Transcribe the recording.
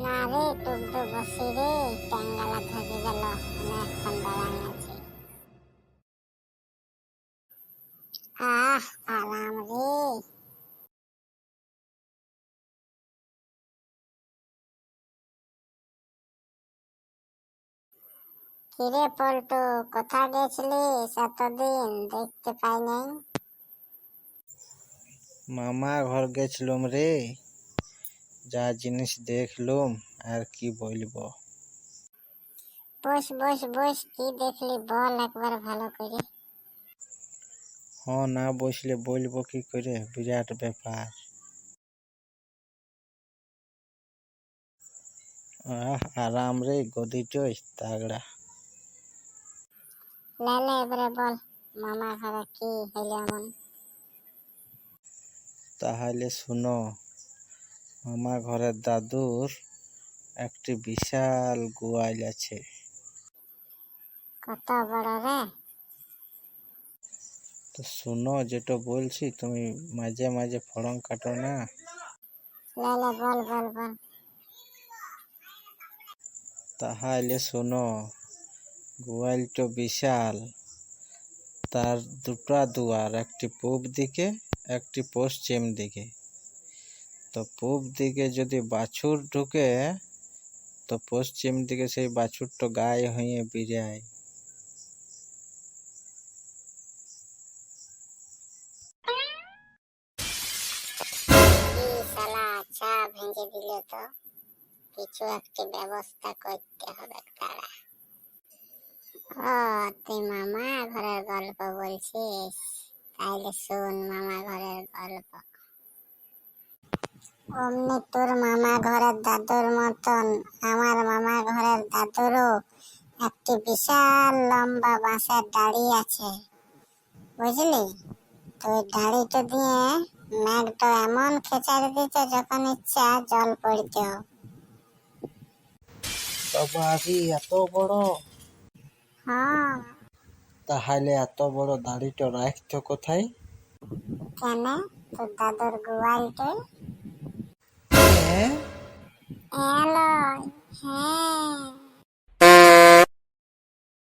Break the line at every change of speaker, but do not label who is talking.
না রে, টুকটু বসি রে, টাঙ্গালা থেকে গেল, অনেকক্ষণ দাঁড়াই আছি। আরাম রে। কিরে পল্টু, কোথা গেছিলিস এতদিন, দেখতে পাই নাই?
মামা ঘর গেছিলুম রে, যা জিনিস দেখলুম আর কি বলবো।
বস বস বস, কি দেখলি বল একবার ভালো করে।
না বসলে বলবো কি করে, বিরাট ব্যাপার। আরাম রে, গদিটাই তাগড়া।
লেলে এবারে বল, মামা ঘরে কি হইলো এমন?
তাহলে শুনো, মামা ঘরের দাদুর একটি বিশাল গোয়াল আছে।
কত বড় রে?
তো শুনো, যেটা বলছি তুমি মাঝে মাঝে ফড়ং কাটো না।
লেলে বল বল বল।
তাহলে শোনো, গোয়ালটা বিশাল, তার দুটা দুয়ার, একটি পূব দিকে একটি পশ্চিম দিকে। তো পূব দিকে যদি বাছুর ঢুকে, তো পশ্চিম দিকে সেই বাছুরটা গায়ে হয়ে বেরায়।
কি শালা, চা ভেঙে দিল তো, কিছু একটি ব্যবস্থা করতে হবে তারা। ও, তুই মামা ঘরের গল্প বলছিস? তাইলে শোন মামা ঘরের গল্প। অমনি তোর মামা ঘরের দাদুর মতন আমার মামা ঘরের দাদুরও একটি বিশাল লম্বা বাঁশের দাড়ি আছে, বুঝলি? তুই দাড়িটা দিয়ে মেঘটা এমন খেচাড়ি দিত, যখন ইচ্ছা জল পড়ত।
বাবা রে, এত বড়!
হ্যাঁ।
তাহলে এত বড় দাড়িটা রাখতো কোথায়?
কেন, তোর দাদুর গোয়ালটাই।
হ্যাঁ,
এলো, হ্যাঁ।